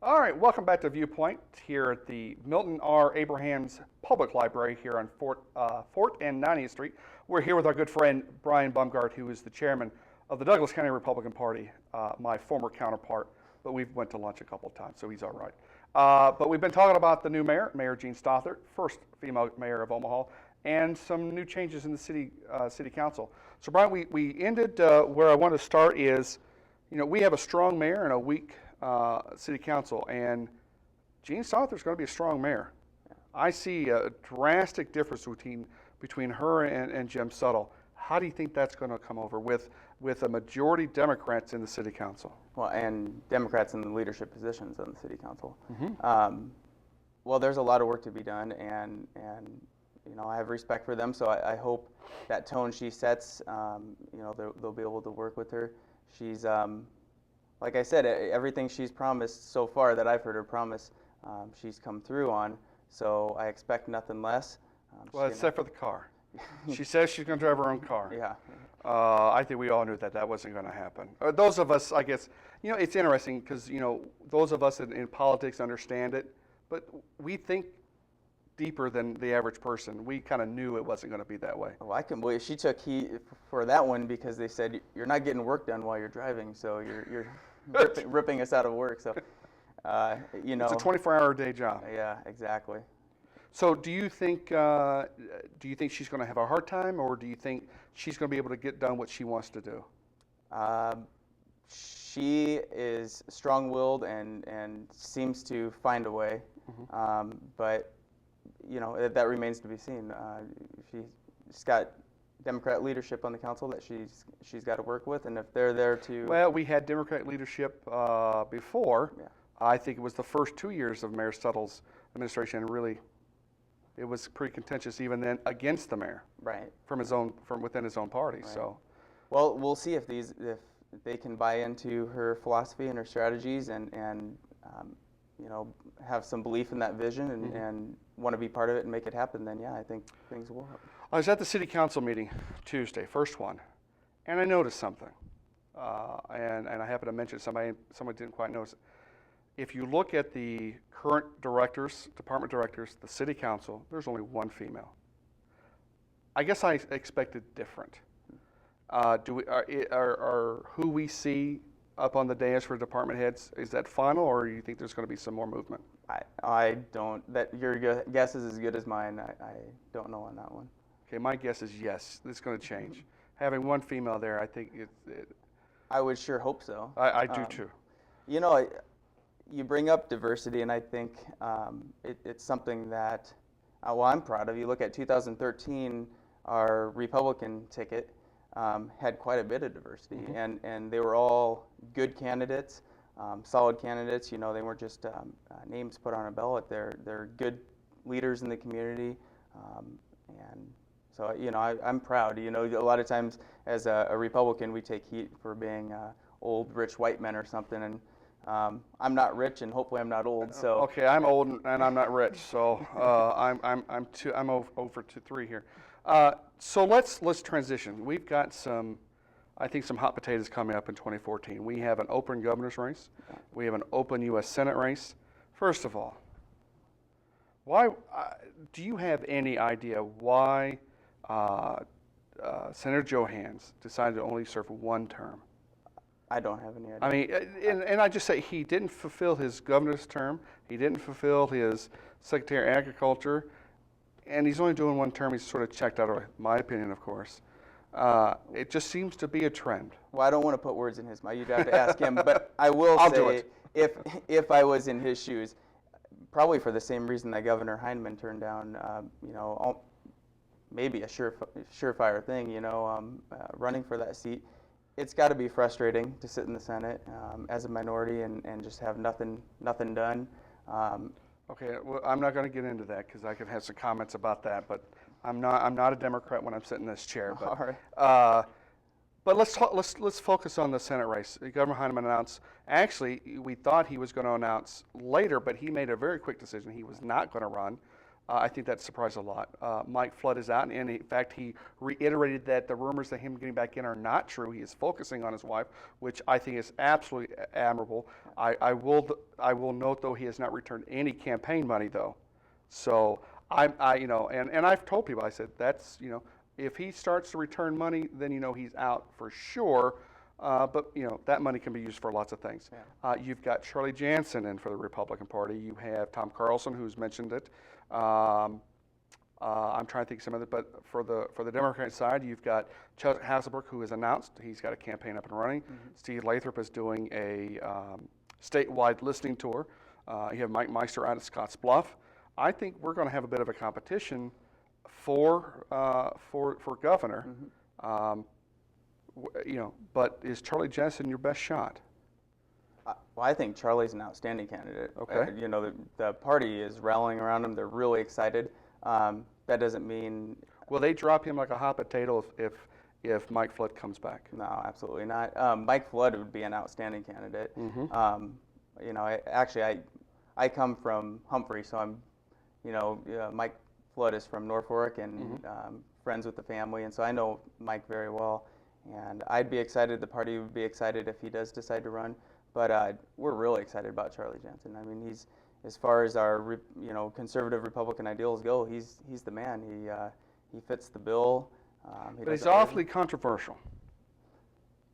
All right, welcome back to Viewpoint here at the Milton R. Abrahams Public Library here on Fort and 90th Street. We're here with our good friend Bryan Baumgart, who is the chairman of the Douglas County Republican Party, my former counterpart, but we've went to lunch a couple of times, so he's all right. But we've been talking about the new mayor, Mayor Jean Stothert, first female mayor of Omaha, and some new changes in the city council. So Bryan, we ended where I want to start is, we have a strong mayor and a weak city council, and Jean Stothert's going to be a strong mayor. I see a drastic difference between her and Jim Suttle. How do you think that's going to come over with a majority Democrats in the city council? Well, and Democrats in the leadership positions on the city council. Mm-hmm. Well, there's a lot of work to be done, and I have respect for them. So I hope that tone she sets, they'll be able to work with her. She's like I said, everything she's promised so far that I've heard her promise, she's come through on. So I expect nothing less. Well, except for the car. She says she's going to drive her own car. Yeah. I think we all knew that wasn't going to happen. Those of us, I guess, it's interesting because, those of us in politics understand it, but we think deeper than the average person. We kind of knew it wasn't going to be that way. Well, I can believe she took heat for that one because they said, you're not getting work done while you're driving, so you're ripping us out of work. So, It's a 24-hour day job. Yeah, exactly. So do you think she's going to have a hard time, or do you think she's going to be able to get done what she wants to do? She is strong-willed and seems to find a way, but that remains to be seen. She's got Democrat leadership on the council that she's got to work with, and if they're there to... Well, we had Democrat leadership before. Yeah. I think it was the first 2 years of Mayor Suttle's administration, and really, it was pretty contentious even then against the mayor. Right. From within his own party. Right. So, well, we'll see if they can buy into her philosophy and her strategies, and have some belief in that vision and want to be part of it and make it happen. Then I think things will happen. I was at the city council meeting Tuesday, first one, and I noticed something, and I happened to mention somebody didn't quite notice it. If you look at the current department directors, the city council, there's only one female. I guess I expected different. Are who we see up on the dais for department heads, is that final, or do you think there's going to be some more movement? I don't. Your guess is as good as mine. I don't know on that one. Okay, my guess is yes. It's going to change. Having one female there, I think I would sure hope so. I do too. You bring up diversity, and I think it's something that, I'm proud of. You look at 2013, our Republican ticket had quite a bit of diversity, and they were all good candidates, solid candidates. They weren't just names put on a ballot. They're good leaders in the community, and so I'm proud. A lot of times as a Republican, we take heat for being old, rich white men or something, and I'm not rich, and hopefully I'm not old. So okay, I'm old and I'm not rich, so I'm over to 3 here. So let's transition. We've got some hot potatoes coming up in 2014. We have an open governor's race. We have an open U.S. Senate race. First of all, why do you have any idea why Senator Johanns decided to only serve one term? I don't have any idea. I mean, and I just say he didn't fulfill his governor's term. He didn't fulfill his Secretary of Agriculture, and he's only doing one term. He's sort of checked out, in my opinion, of course. It just seems to be a trend. Well, I don't want to put words in his mouth. You'd have to ask him. But I will say, if I was in his shoes, probably for the same reason that Governor Heineman turned down, maybe a surefire thing, running for that seat. It's got to be frustrating to sit in the Senate as a minority and just have nothing done. Okay, well, I'm not going to get into that because I could have some comments about that. But I'm not a Democrat when I'm sitting in this chair. But, all right. But let's focus on the Senate race. Governor Heineman announced. Actually, we thought he was going to announce later, but he made a very quick decision. He was not going to run. I think that surprised a lot. Mike Flood is out, and in fact, he reiterated that the rumors that him getting back in are not true. He is focusing on his wife, which I think is absolutely admirable. I will note though he has not returned any campaign money though. So and I've told people, I said that's if he starts to return money, then he's out for sure. But that money can be used for lots of things. Yeah. You've got Charlie Jansen in for the Republican Party. You have Tom Carlson, who's mentioned it. I'm trying to think of some of it, but for the Democratic side, you've got Chuck Hasselberg, who has announced he's got a campaign up and running. Mm-hmm. Steve Lathrop is doing a statewide listening tour. You have Mike Meister out at Scotts Bluff. I think we're going to have a bit of a competition for governor. Mm-hmm. But is Charlie Jansen your best shot? Well, I think Charlie's an outstanding candidate. Okay. The party is rallying around him. They're really excited. That doesn't mean. Will they drop him like a hot potato if Mike Flood comes back? No, absolutely not. Mike Flood would be an outstanding candidate. Mm-hmm. I come from Humphrey, so I'm, Mike Flood is from Norfolk and mm-hmm. Friends with the family, and so I know Mike very well. And I'd be excited. The party would be excited if he does decide to run. But we're really excited about Charlie Jansen. I mean, he's, as far as our conservative Republican ideals go, he's the man. He fits the bill. But he's awfully controversial.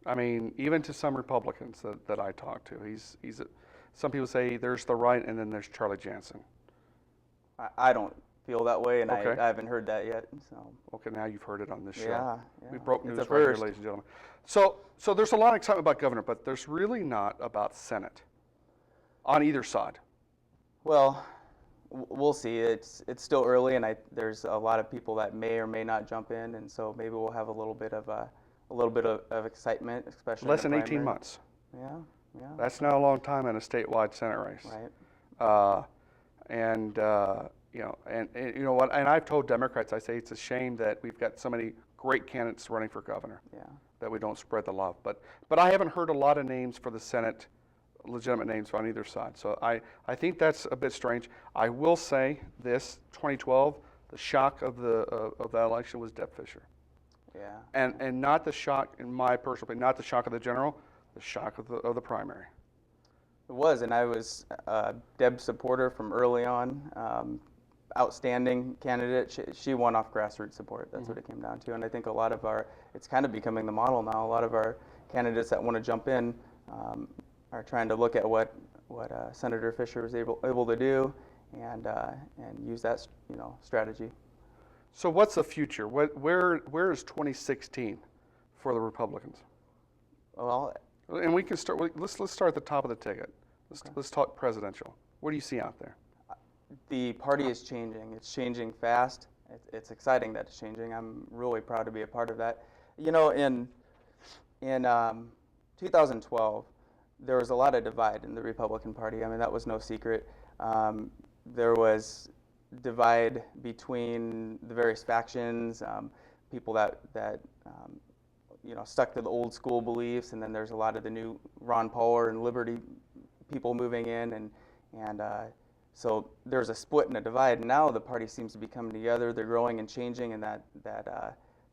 I mean, even to some Republicans that I talk to, some people say there's the right and then there's Charlie Jansen. I don't feel that way, and okay. I haven't heard that yet. So. Okay, now you've heard it on this show. Yeah. We broke news right here, ladies and gentlemen. So there's a lot of excitement about governor, but there's really not about Senate on either side. Well, we'll see. It's still early, and there's a lot of people that may or may not jump in, and so maybe we'll have a little bit of excitement, especially less than 18 months. Yeah. That's not a long time in a statewide Senate race. Right. And you know what? And I've told Democrats, I say it's a shame that we've got so many great candidates running for governor. Yeah. That we don't spread the love. But I haven't heard a lot of names for the Senate, legitimate names on either side. So I think that's a bit strange. I will say this: 2012, the shock of that election was Deb Fisher. Yeah. And not the shock, in my personal opinion, not the shock of the general, the shock of the primary. It was, and I was Deb's supporter from early on. Outstanding candidate. She won off grassroots support. That's mm-hmm. what it came down to. And I think a lot of it's kind of becoming the model now. A lot of our candidates that want to jump in are trying to look at what Senator Fisher was able to do and use that strategy. So what's the future? Where is 2016 for the Republicans? Well, and we can start. Let's start at the top of the ticket. Let's talk presidential. What do you see out there? The party is changing. It's changing fast. It's exciting that it's changing. I'm really proud to be a part of that. In 2012, there was a lot of divide in the Republican Party. I mean, that was no secret. There was divide between the various factions, people that stuck to the old school beliefs, and then there's a lot of the new Ron Paul and Liberty people moving in, and so there's a split and a divide. Now the party seems to be coming together. They're growing and changing, and that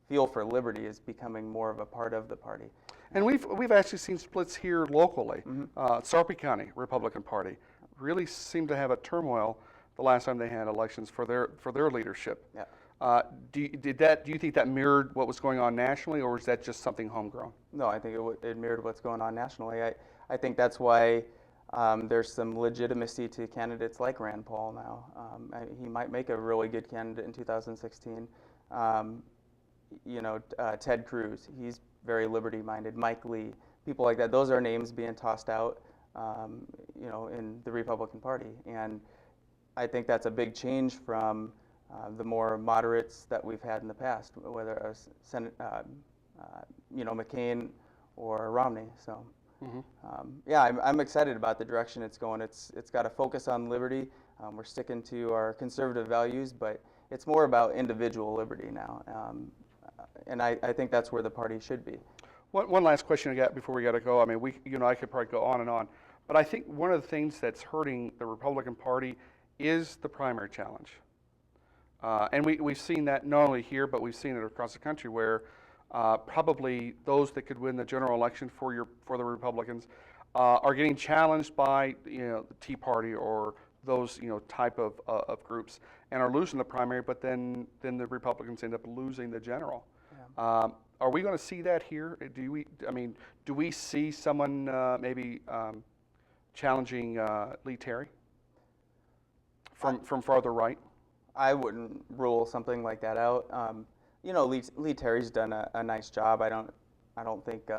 feel for liberty is becoming more of a part of the party. And we've actually seen splits here locally. Mm-hmm. Sarpy County Republican Party really seemed to have a turmoil the last time they had elections for their leadership. Yeah. Do you think that mirrored what was going on nationally, or is that just something homegrown? No, I think it mirrored what's going on nationally. I think that's why there's some legitimacy to candidates like Rand Paul now. He might make a really good candidate in 2016. Ted Cruz, he's very liberty-minded. Mike Lee, people like that. Those are names being tossed out, in the Republican Party. And I think that's a big change from the more moderates that we've had in the past, whether it was McCain or Romney. So, I'm excited about the direction it's going. It's got to focus on liberty. We're sticking to our conservative values, but it's more about individual liberty now. And I think that's where the party should be. One last question I got before we got to go. I mean, I could probably go on and on, but I think one of the things that's hurting the Republican Party is the primary challenge. And we've seen that not only here, but we've seen it across the country, where probably those that could win the general election for the Republicans are getting challenged by the Tea Party or those type of groups, and are losing the primary. But then the Republicans end up losing the general. Yeah. Are we going to see that here? Do we see someone maybe challenging Lee Terry from farther right? I wouldn't rule something like that out. Lee Terry's done a nice job. I don't think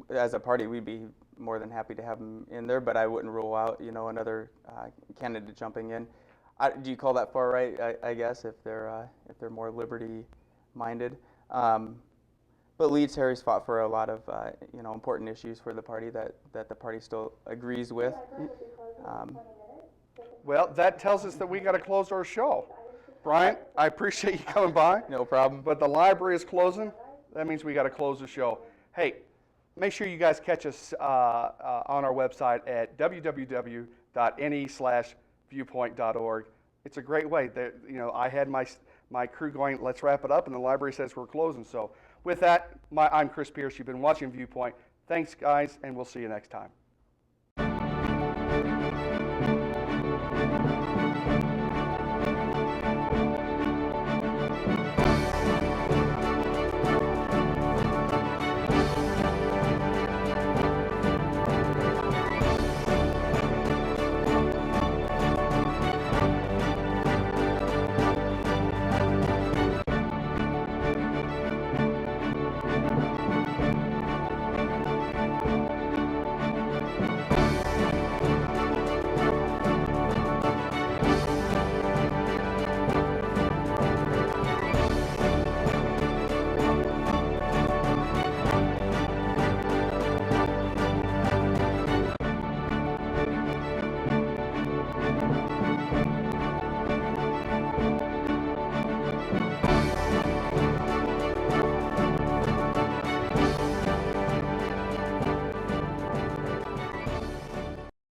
as a party we'd be more than happy to have him in there, but I wouldn't rule out another candidate jumping in. Do you call that far right? I guess if they're more liberty minded. But Lee Terry's fought for a lot of important issues for the party that the party still agrees with. Well, that tells us that we got to close our show. Brian, I appreciate you coming by. No problem. But the library is closing. That means we got to close the show. Hey, make sure you guys catch us on our website at www.ne/viewpoint.org. It's a great way. I had my crew going, let's wrap it up, and the library says we're closing. So with that, I'm Chris Pierce. You've been watching Viewpoint. Thanks, guys, and we'll see you next time.